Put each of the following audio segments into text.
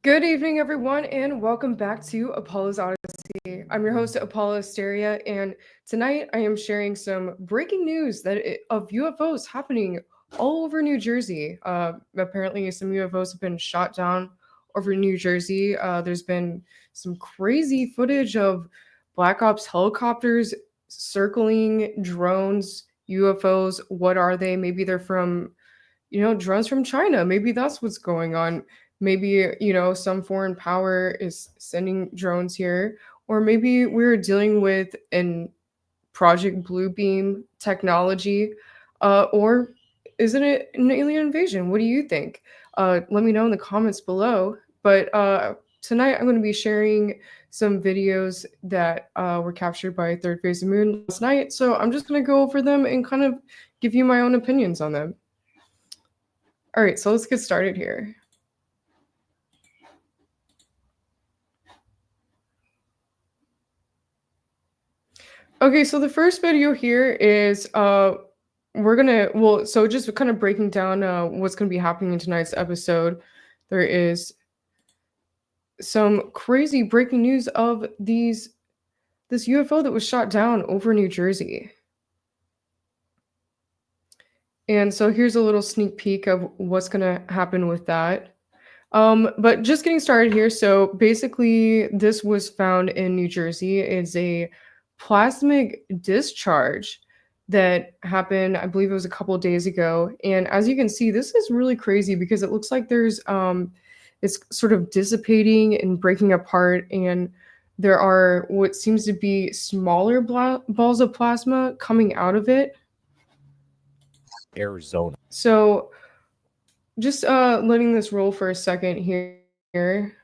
Good evening, everyone, and welcome back to Apollo's Odyssey. I'm your host, Apolla Asteria, and tonight I am sharing some breaking news of UFOs happening all over New Jersey. Apparently, some UFOs have been shot down over New Jersey. There's been some crazy footage of Black Ops helicopters circling drones, UFOs. What are they? Maybe they're from drones from China. Maybe that's what's going on. Maybe, some foreign power is sending drones here, or maybe we're dealing with an Project Bluebeam technology, or isn't it an alien invasion? What do you think? Let me know in the comments below. But tonight I'm going to be sharing some videos that were captured by Third Phase of Moon last night. So I'm just going to go over them and kind of give you my own opinions on them. All right, so let's get started here. Okay, so the first video here is so just kind of breaking down what's going to be happening in tonight's episode. There is some crazy breaking news of this UFO that was shot down over New Jersey. And so here's a little sneak peek of what's going to happen with that. But just getting started here. So basically, this was found in New Jersey. It's a plasmic discharge that happened, I believe it was a couple of days ago. And as you can see, this is really crazy because it looks like it's sort of dissipating and breaking apart. And there are what seems to be smaller balls of plasma coming out of it. Arizona. So just letting this roll for a second here.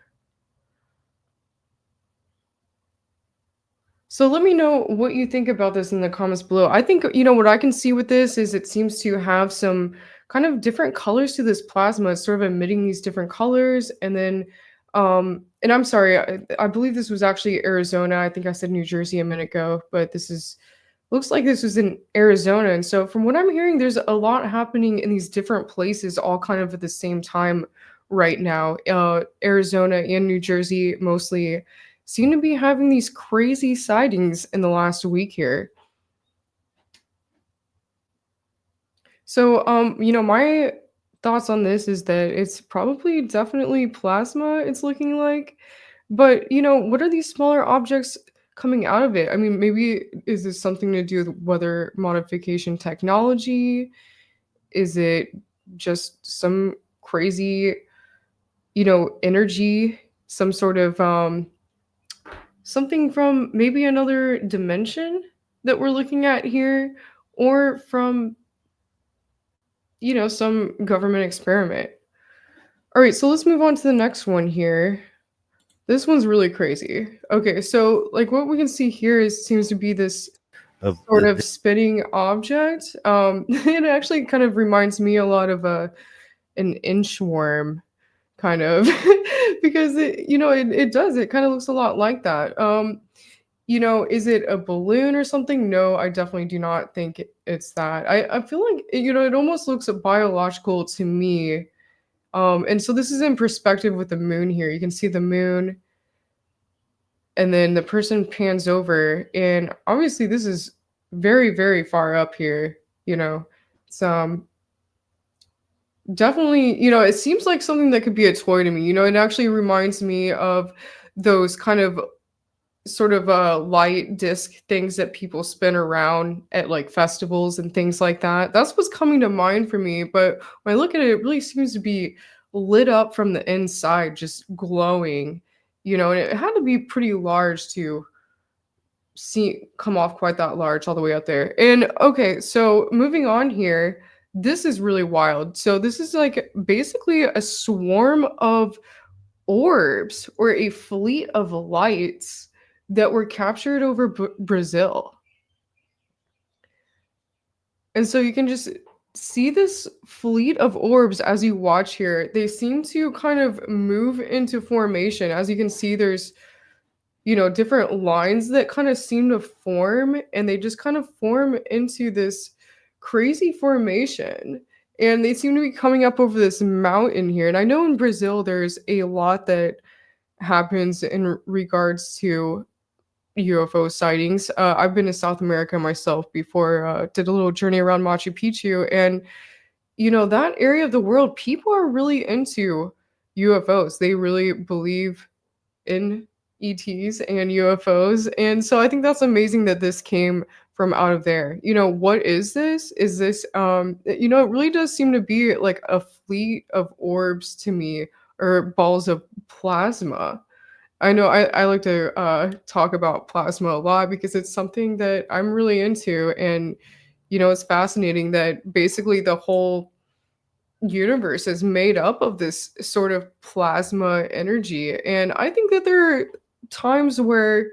So let me know what you think about this in the comments below. I think, what I can see with this is it seems to have some kind of different colors to this plasma. It's sort of emitting these different colors. And then, and I'm sorry, I believe this was actually Arizona. I think I said New Jersey a minute ago, but looks like this was in Arizona. And so from what I'm hearing, there's a lot happening in these different places all kind of at the same time right now. Arizona and New Jersey mostly seem to be having these crazy sightings in the last week here. So, my thoughts on this is that it's probably definitely plasma, it's looking like. But, what are these smaller objects coming out of it? I mean, maybe is this something to do with weather modification technology? Is it just some crazy, energy, some sort of something from maybe another dimension that we're looking at here, or from, some government experiment. All right, so let's move on to the next one here. This one's really crazy. Okay, so like what we can see here seems to be this sort of spinning object. It actually kind of reminds me a lot of an inchworm, kind of, because it does. It kind of looks a lot like that. Is it a balloon or something? No, I definitely do not think it's that. I feel like, it almost looks biological to me. And so this is in perspective with the moon here. You can see the moon, and then the person pans over, and obviously this is very, very far up here, It's definitely, it seems like something that could be a toy to me. It actually reminds me of those kind of sort of light disc things that people spin around at like festivals and things like that. That's what's coming to mind for me. But when I look at it, it really seems to be lit up from the inside, just glowing, and it had to be pretty large to see come off quite that large all the way up there. And okay, so moving on here, this is really wild. So this is like basically a swarm of orbs or a fleet of lights that were captured over Brazil. And so you can just see this fleet of orbs as you watch here. They seem to kind of move into formation. As you can see, there's, different lines that kind of seem to form, and they just kind of form into this crazy formation. and they seem to be coming up over this mountain here. And I know in Brazil there's a lot that happens in regards to UFO sightings. I've been to South America myself before, did a little journey around Machu Picchu, and that area of the world, people are really into UFOs. They really believe in ETs and UFOs. And so I think that's amazing that this came from out of there. What is this? Is this it really does seem to be like a fleet of orbs to me, or balls of plasma. I know I like to talk about plasma a lot because it's something that I'm really into. And it's fascinating that basically the whole universe is made up of this sort of plasma energy. And I think that there are times where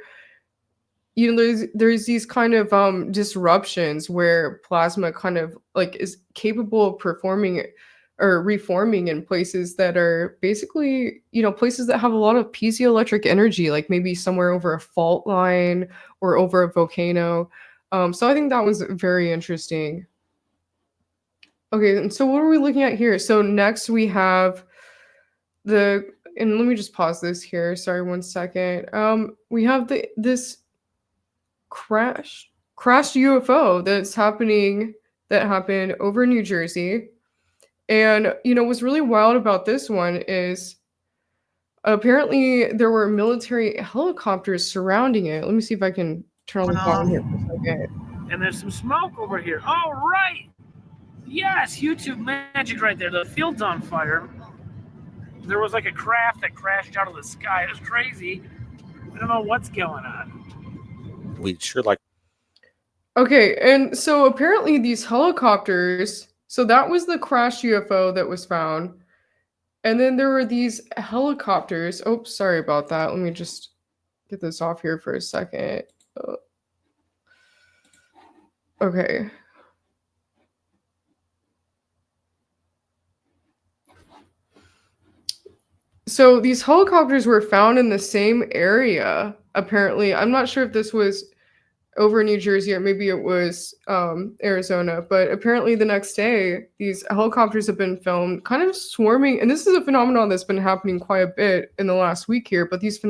there's these kind of disruptions where plasma kind of like is capable of performing or reforming in places that are basically places that have a lot of piezoelectric energy, like maybe somewhere over a fault line or over a volcano. So I think that was very interesting. Okay, and so what are we looking at here? So next we have and let me just pause this here. Sorry, 1 second. We have this crashed UFO that happened over New Jersey. And what's really wild about this one is apparently there were military helicopters surrounding it. Let me see if I can turn on the volume here for a second. And there's some smoke over here. Oh, right. Yes, YouTube magic right there. The field's on fire. There was like a craft that crashed out of the sky. It was crazy. I don't know what's going on. We'd sure like. Okay, and so apparently these helicopters, so that was the crashed UFO that was found. And then there were these helicopters. Oh, sorry about that. Let me just get this off here for a second. Okay. So these helicopters were found in the same area, apparently. I'm not sure if this was over New Jersey or maybe it was Arizona, but apparently the next day, these helicopters have been filmed kind of swarming. And this is a phenomenon that's been happening quite a bit in the last week here, but these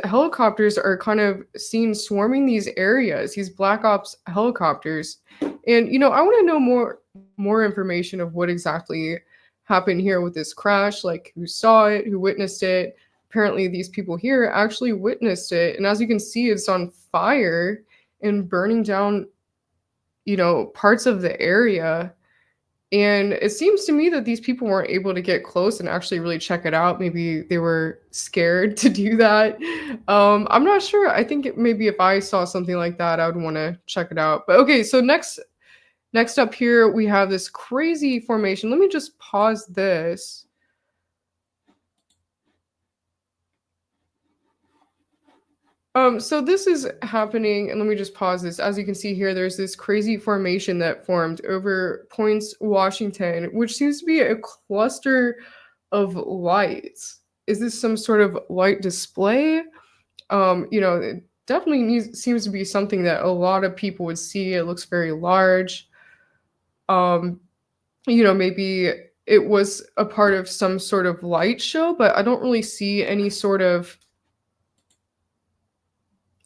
helicopters are kind of seen swarming these areas, these black ops helicopters. And I want to know more information of what exactly happened here with this crash, like who saw it, who witnessed it. Apparently these people here actually witnessed it, and as you can see, it's on fire and burning down parts of the area. And it seems to me that these people weren't able to get close and actually really check it out. Maybe they were scared to do that. I'm not sure. I think maybe if I saw something like that, I would want to check it out. But okay, so next up here, we have this crazy formation. Let me just pause this. So this is happening, and let me just pause this. As you can see here, there's this crazy formation that formed over Points, Washington, which seems to be a cluster of lights. Is this some sort of light display? It definitely seems to be something that a lot of people would see. It looks very large. Maybe it was a part of some sort of light show, but I don't really see any sort of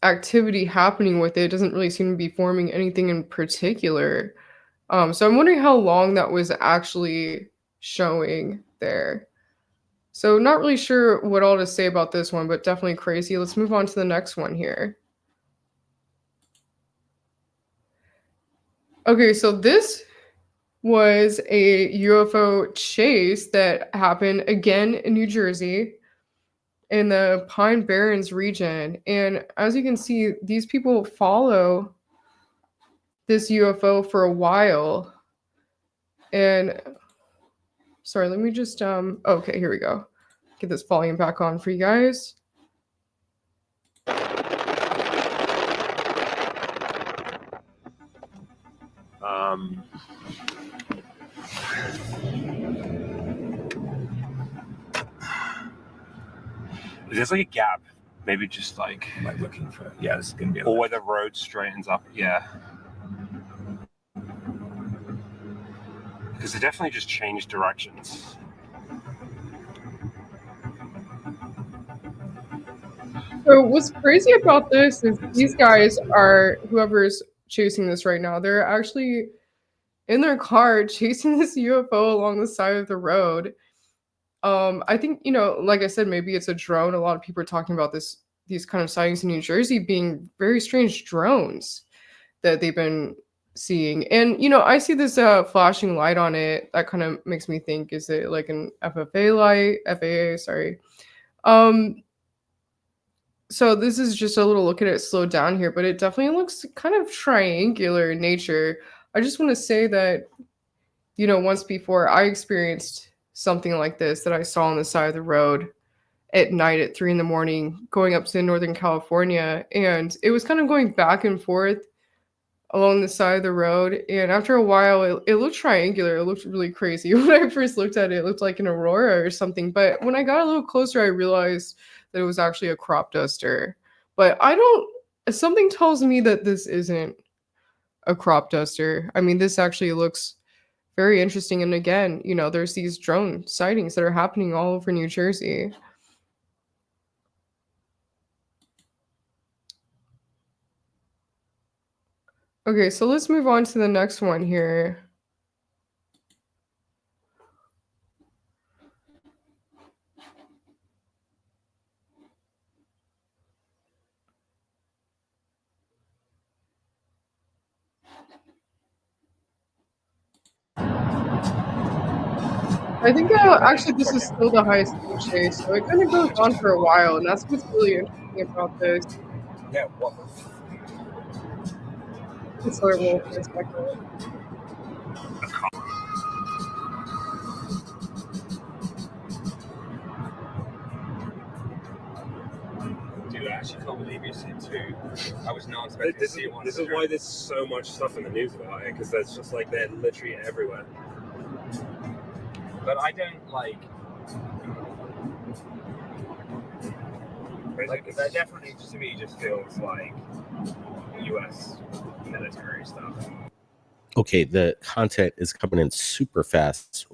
activity happening with it. It doesn't really seem to be forming anything in particular. So I'm wondering how long that was actually showing there. So not really sure what all to say about this one, but definitely crazy. Let's move on to the next one here. Okay, so this was a UFO chase that happened again in New Jersey in the Pine Barrens region. And as you can see, these people follow this UFO for a while. And sorry, let me just okay, here we go. Get this volume back on for you guys. There's like a gap, maybe just like looking for. Yeah, this is gonna be. Or where the road straightens up. Yeah. Because they definitely just changed directions. So what's crazy about this is these guys are whoever's chasing this right now. They're actually in their car chasing this UFO along the side of the road. I think, like I said, maybe it's a drone. A lot of people are talking about these kind of sightings in New Jersey being very strange drones that they've been seeing. And I see this flashing light on it. That kind of makes me think, is it like an FFA light? FAA, sorry. So this is just a little look at it slowed down here, but it definitely looks kind of triangular in nature. I just want to say that, once before I experienced something like this that I saw on the side of the road at night at 3 in the morning going up to Northern California. And it was kind of going back and forth along the side of the road. And after a while, it looked triangular. It looked really crazy. When I first looked at it, it looked like an aurora or something. But when I got a little closer, I realized that it was actually a crop duster. But something tells me that this isn't a crop duster. I mean, this actually looks very interesting. And again, there's these drone sightings that are happening all over New Jersey. Okay, so let's move on to the next one here. I think actually this is still the highest speed chase, so it kind of goes on for a while, and that's what's really interesting about this. Yeah, what? Sorry, Wolf, for a second. Dude, I actually can't believe you've seen two. I was not expecting This, to see one. this is why there's so much stuff in the news about it, because there's just like they're literally everywhere. But I don't like that. Definitely, to me, just feels like U.S. military stuff. Okay, the content is coming in super fast.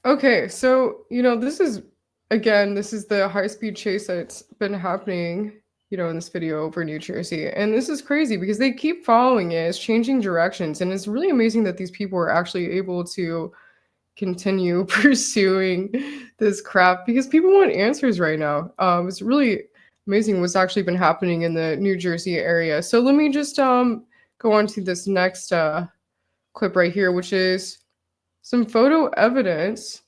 Okay, so this is the high speed chase that's been happening, in this video over New Jersey, and this is crazy because they keep following it. It's changing directions, and it's really amazing that these people are actually able to continue pursuing this crap because people want answers right now. It's really amazing what's actually been happening in the New Jersey area. So let me just go on to this next clip right here, which is some photo evidence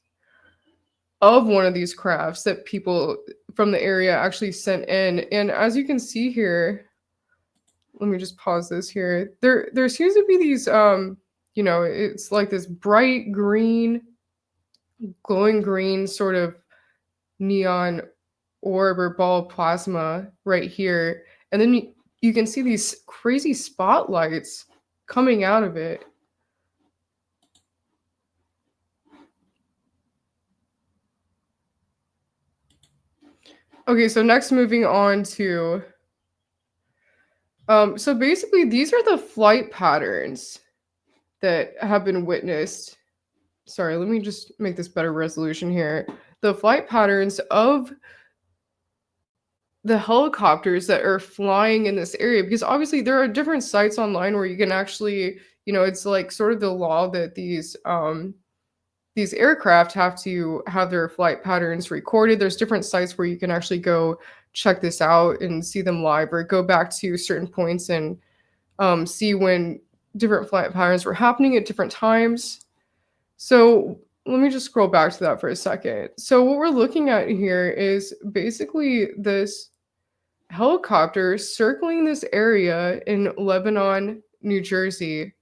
of one of these crafts that people from the area actually sent in. And as you can see here, let me just pause this here. There seems to be these it's like this bright green, glowing green sort of neon orb or ball of plasma right here. And then you can see these crazy spotlights coming out of it. Okay, so next moving on to so basically these are the flight patterns that have been witnessed. Sorry, let me just make this better resolution here. The flight patterns of the helicopters that are flying in this area, because obviously there are different sites online where you can actually, it's like sort of the law that these aircraft have to have their flight patterns recorded. There's different sites where you can actually go check this out and see them live, or go back to certain points and see when different flight patterns were happening at different times. So let me just scroll back to that for a second. So what we're looking at here is basically this helicopter circling this area in Lebanon, New Jersey.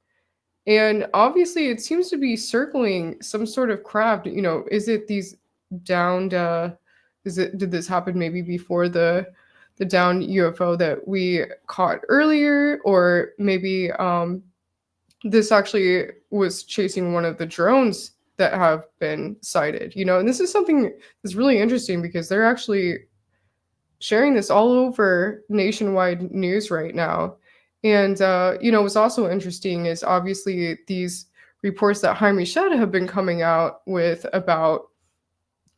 And obviously it seems to be circling some sort of craft. Is it these downed did this happen maybe before the downed UFO that we caught earlier? Or maybe this actually was chasing one of the drones that have been sighted, and this is something that's really interesting because they're actually sharing this all over nationwide news right now. And what's also interesting is obviously these reports that Jaime Shad have been coming out with about,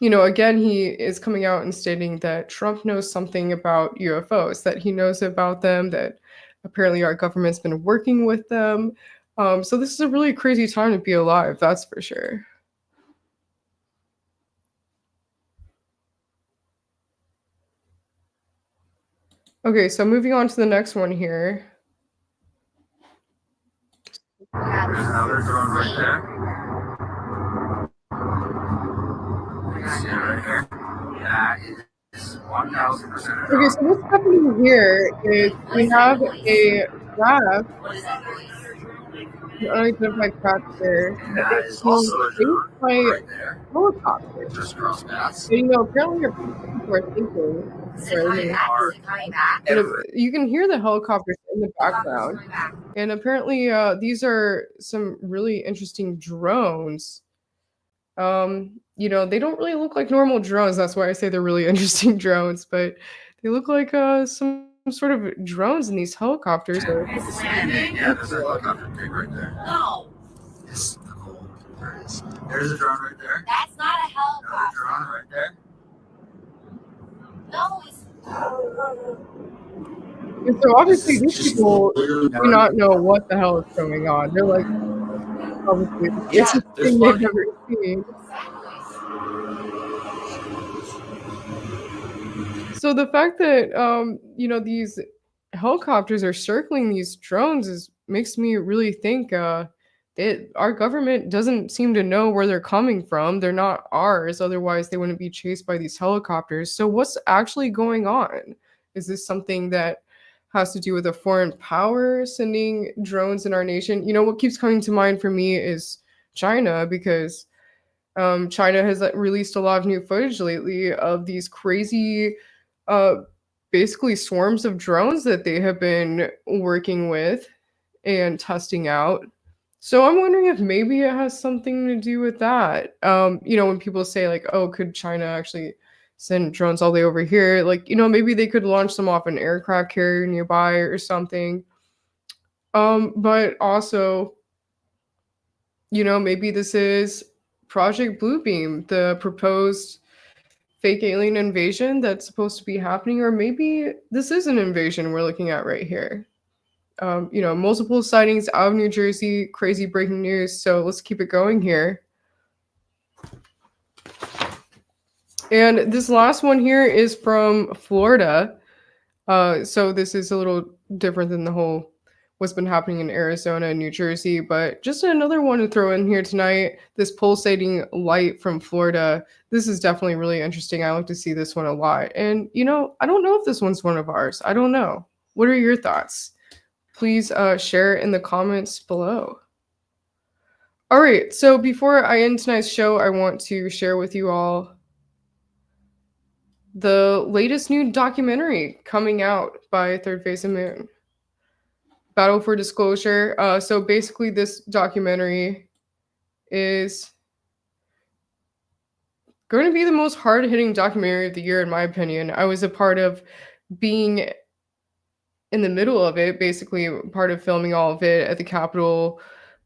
again, he is coming out and stating that Trump knows something about UFOs, that he knows about them, that apparently our government's been working with them. So this is a really crazy time to be alive, that's for sure. Okay, so moving on to the next one here. There's another drone right there. See it right here? That is 1000%. Okay, so what's happening here is we have a craft, an unidentified craft here, And that that is is being also a chased drone by right there. helicopters. Just cross paths. And, apparently people are thinking, you can hear the helicopters in the background. And apparently these are some really interesting drones. They don't really look like normal drones. That's why I say they're really interesting drones, but they look like some sort of drones in these helicopters. Yeah, there's a helicopter pig right there. No, Yes, Nicole. There it is. There's a drone right there. that's not a Another helicopter. drone right there. No, it's And so obviously these people do not know what the hell is going on. They're like, probably the Yeah, craziest there's thing they've plenty. ever seen. So the fact that these helicopters are circling these drones makes me really think that our government doesn't seem to know where they're coming from. They're not ours, otherwise they wouldn't be chased by these helicopters. So what's actually going on? Is this something that has to do with a foreign power sending drones in our nation? What keeps coming to mind for me is China, because China has released a lot of new footage lately of these crazy, uh, basically swarms of drones that they have been working with and testing out. So I'm wondering if maybe it has something to do with that. When people say like, "Oh, could China actually send drones all the way over here?" Like, maybe they could launch them off an aircraft carrier nearby or something. But also, maybe this is Project Bluebeam, the proposed fake alien invasion that's supposed to be happening, or maybe this is an invasion we're looking at right here. Multiple sightings out of New Jersey, crazy breaking news. So let's keep it going here. And this last one here is from Florida. So this is a little different than the whole what's been happening in Arizona and New Jersey, but just another one to throw in here tonight. This pulsating light from Florida. This is definitely really interesting. I like to see this one a lot. And I don't know if this one's one of ours. I don't know. What are your thoughts? Please share in the comments below. All right, so before I end tonight's show, I want to share with you all the latest new documentary coming out by Third Phase of Moon, Battle for Disclosure. So basically this documentary is going to be the most hard-hitting documentary of the year, in my opinion. I was a part of being in the middle of it, basically part of filming all of it at the Capitol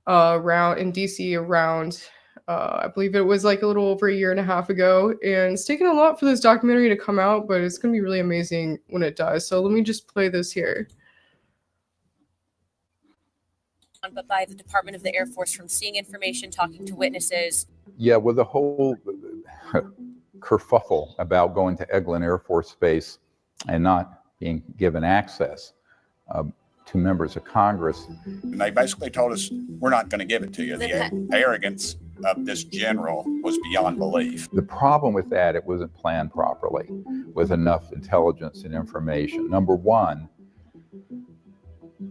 around in DC around I believe it was like a little over a year and a half ago, and it's taken a lot for this documentary to come out, but it's going to be really amazing when it does. So let me just play this here. But by the Department of the Air Force from seeing information, talking to witnesses. Yeah, with the whole kerfuffle about going to Eglin Air Force Base and not being given access to members of Congress. And they basically told us, we're not going to give it to you. The arrogance of this general was beyond belief. The problem with that, it wasn't planned properly with enough intelligence and information. Number one,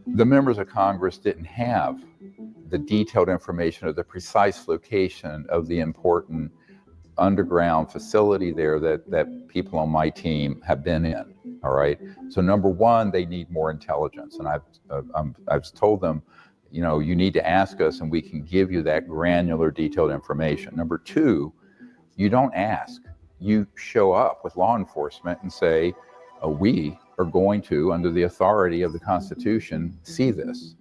the members of Congress didn't have the detailed information of the precise location of the important underground facility there that people on my team have been in. All right. So number one, they need more intelligence, and I've told them, you need to ask us, and we can give you that granular, detailed information. Number two, you don't ask. You show up with law enforcement and say, we are going to, under the authority of the Constitution, see this.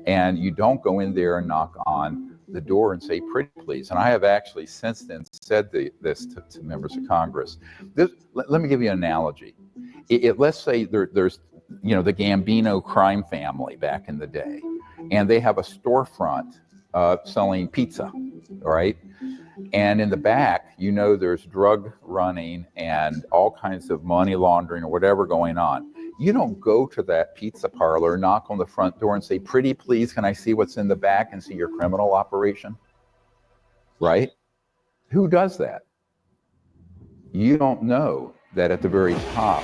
And you don't go in there and knock on the door and say, pretty please. And I have actually since then said this to members of Congress. Let me give you an analogy. Let's say there's the Gambino crime family back in the day, and they have a storefront selling pizza, right? And in the back, there's drug running and all kinds of money laundering or whatever going on. You don't go to that pizza parlor, knock on the front door and say, pretty please, can I see what's in the back and see your criminal operation? Right? Who does that? You don't know that at the very top,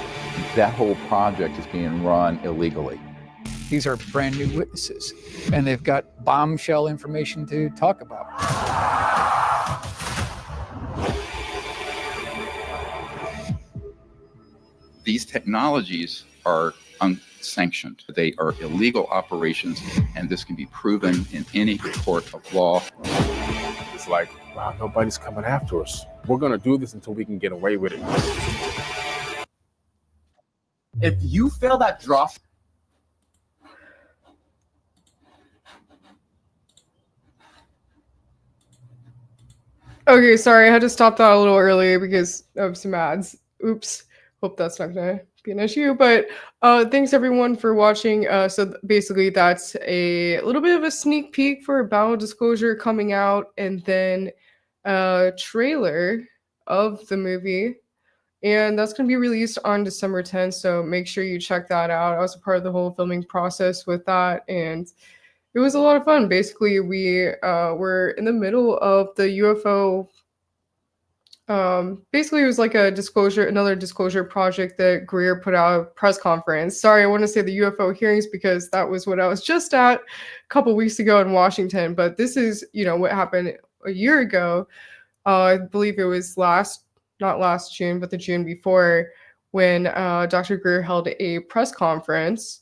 that whole project is being run illegally. These are brand new witnesses, and they've got bombshell information to talk about. These technologies are unsanctioned. They are illegal operations, and this can be proven in any court of law. It's like, wow, nobody's coming after us. We're going to do this until we can get away with it. If you fail that drop, Okay, sorry, I had to stop that a little earlier because of some ads. Oops. Hope that's not gonna be an issue. But thanks everyone for watching. So basically that's a little bit of a sneak peek for Battle Disclosure coming out, and then a trailer of the movie. And that's going to be released on December 10th, so make sure you check that out. I was a part of the whole filming process with that, and it was a lot of fun. Basically, we were in the middle of the UFO. Basically, it was like another disclosure project that Greer put out a press conference. Sorry, I want to say the UFO hearings because that was what I was just at a couple weeks ago in Washington. But this is, what happened a year ago. I believe it was not last June, but the June before, when Dr. Greer held a press conference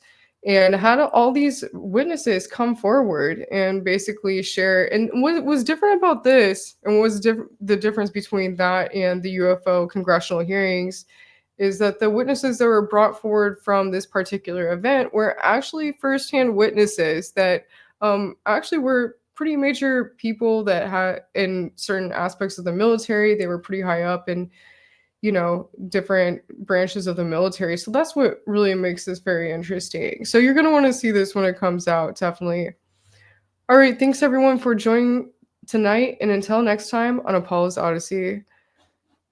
and had all these witnesses come forward and basically share. And what was different about this, and what was the difference between that and the UFO congressional hearings, is that the witnesses that were brought forward from this particular event were actually firsthand witnesses that actually were pretty major people that had in certain aspects of the military. They were pretty high up in different branches of the military. So that's what really makes this very interesting. So you're going to want to see this when it comes out, definitely. All right, thanks everyone for joining tonight, and until next time on Apollo's Odyssey.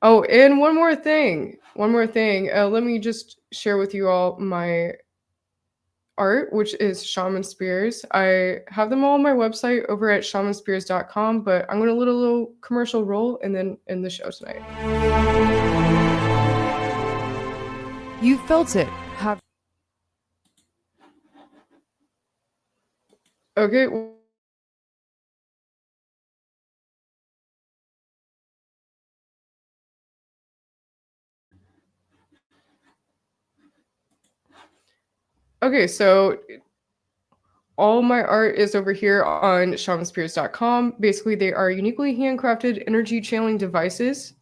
Oh, and one more thing. Let me just share with you all my art, which is Shaman Spears. I have them all on my website over at shamanspears.com, but I'm going to let a little commercial roll and then end the show tonight. You felt it. Okay. Okay, so all my art is over here on shamanspears.com. Basically, they are uniquely handcrafted energy channeling devices,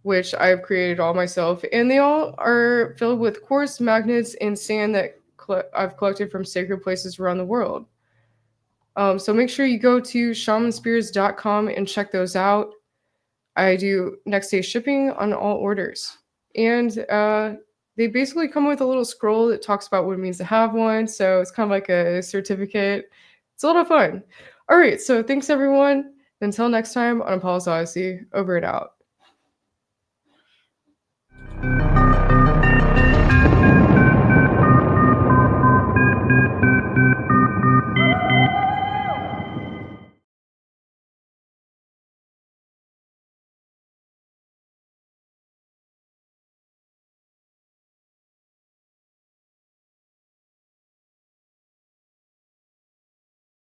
which I've created all myself, and they all are filled with quartz, magnets, and sand that I've collected from sacred places around the world. So make sure you go to shamanspears.com and check those out. I do next day shipping on all orders, and they basically come with a little scroll that talks about what it means to have one. So it's kind of like a certificate. It's a lot of fun. All right, so thanks everyone. Until next time on Apollo's Odyssey, over and out.